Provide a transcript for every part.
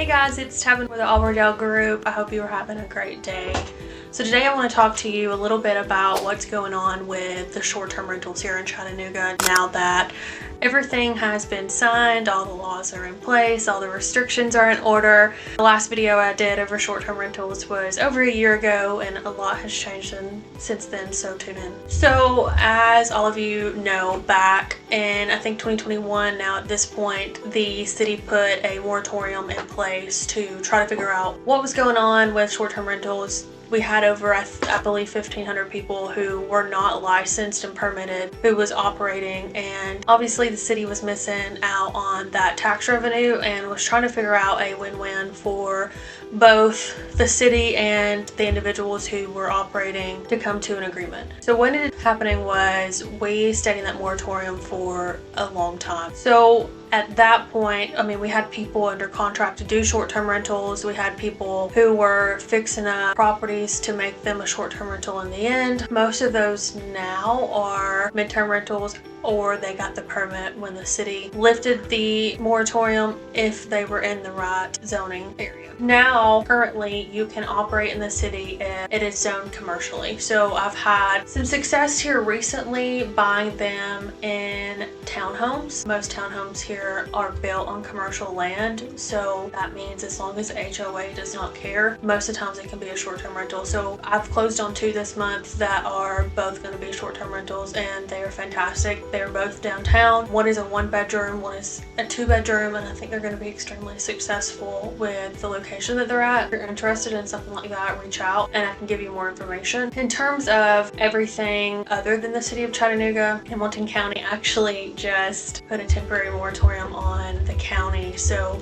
Hey guys, it's Tevin with the Auburndale Group. I hope you are having a great day. So today I want to talk to you a little bit about what's going on with the short-term rentals here in Chattanooga now that everything has been signed, all the laws are in place, all the restrictions are in order. The last video I did over short-term rentals was over a year ago and a lot has changed since then, so tune in. So as all of you know, back in I think 2021 now at this point, the city put a moratorium in place to try to figure out what was going on with short-term rentals. We had over, I believe, 1,500 people who were not licensed and permitted who was operating, and obviously the city was missing out on that tax revenue and was trying to figure out a win-win for both the city and the individuals who were operating to come to an agreement. So what ended up happening was we stayed in that moratorium for a long time. So at that point, I mean, we had people under contract to do short-term rentals. We had people who were fixing up properties to make them a short-term rental in the end. Most of those now are mid-term rentals, or they got the permit when the city lifted the moratorium if they were in the right zoning area. Now, currently, you can operate in the city if it is zoned commercially. So I've had some success here recently buying them in townhomes. Most townhomes here are built on commercial land, so that means as long as the HOA does not care, most of the times it can be a short-term rental. So I've closed on 2 this month that are both going to be short-term rentals, and they are fantastic. They're both downtown. One is a 1-bedroom, one is a 2-bedroom, and I think they're going to be extremely successful with the location that they're at. If you're interested in something like that, reach out and I can give you more information. In terms of everything other than the city of Chattanooga, Hamilton County actually just put a temporary moratorium on the county, so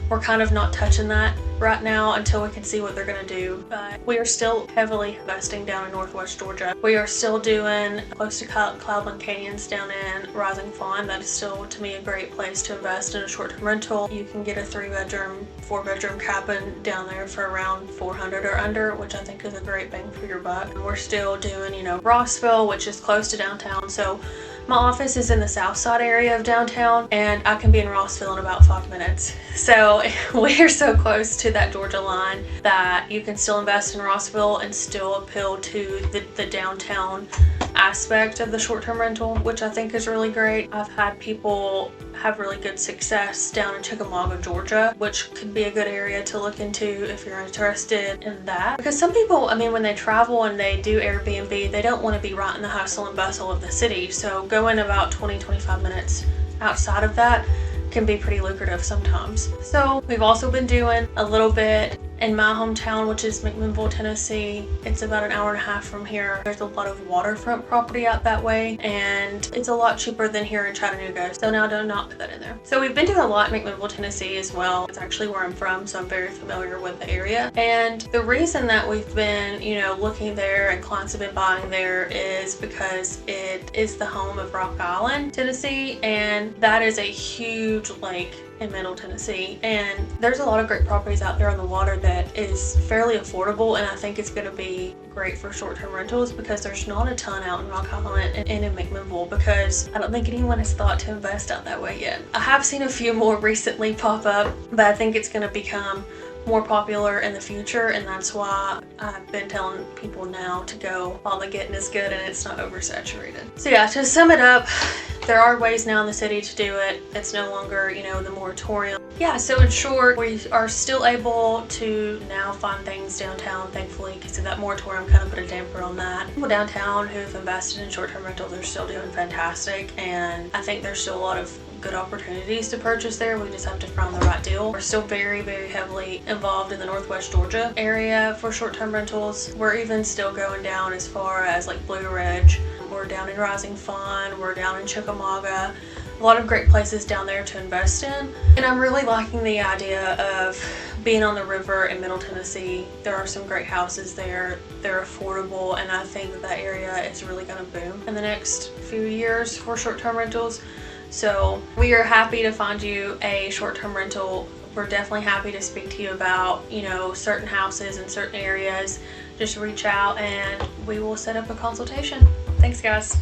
we're kind of not touching that right now until we can see what they're going to do. But we are still heavily investing down in Northwest Georgia. We are still doing close to Cloudland Canyons down in Rising Fawn. That is still, to me, a great place to invest in a short-term rental. You can get a 3-bedroom, 4-bedroom cabin down there for around $400 or under, which I think is a great bang for your buck. And we're still doing, Rossville, which is close to downtown. So my office is in the south side area of downtown, and I can be in Rossville in about 5 minutes. So we're so close to that Georgia line that you can still invest in Rossville and still appeal to the downtown aspect of the short-term rental, which I think is really great. I've had people have really good success down in Chickamauga, Georgia, which could be a good area to look into if you're interested in that. Because some people, when they travel and they do Airbnb, they don't want to be right in the hustle and bustle of the city. So going about 20-25 minutes outside of that can be pretty lucrative sometimes. So we've also been doing a little bit in my hometown, which is McMinnville, Tennessee. It's about an hour and a half from here. There's a lot of waterfront property out that way, and it's a lot cheaper than here in Chattanooga. So now do not put that in there. So we've been doing a lot in McMinnville, Tennessee as well. It's actually where I'm from, so I'm very familiar with the area. And the reason that we've been, looking there and clients have been buying there is because it is the home of Rock Island, Tennessee, and that is a huge lake in Middle Tennessee, and there's a lot of great properties out there on the water that is fairly affordable, and I think it's going to be great for short-term rentals because there's not a ton out in Rock Island and in McMinnville, because I don't think anyone has thought to invest out that way yet. I have seen a few more recently pop up, but I think it's going to become more popular in the future, and that's why I've been telling people now to go while the getting is good and it's not oversaturated. So yeah, to sum it up, there are ways now in the city to do it. It's no longer, the moratorium. Yeah, so in short, we are still able to now find things downtown, thankfully, because that moratorium kind of put a damper on that. People downtown who've invested in short-term rentals are still doing fantastic, and I think there's still a lot of good opportunities to purchase there. We just have to find the right deal. We're still very, very heavily involved in the Northwest Georgia area for short-term rentals. We're even still going down as far as like Blue Ridge. We're down in Rising Fawn. We're down in Chickamauga. A lot of great places down there to invest in. And I'm really liking the idea of being on the river in Middle Tennessee. There are some great houses there. They're affordable, and I think that area is really going to boom in the next few years for short-term rentals. So we are happy to find you a short-term rental. We're definitely happy to speak to you about, certain houses in certain areas. Just reach out and we will set up a consultation. Thanks, guys.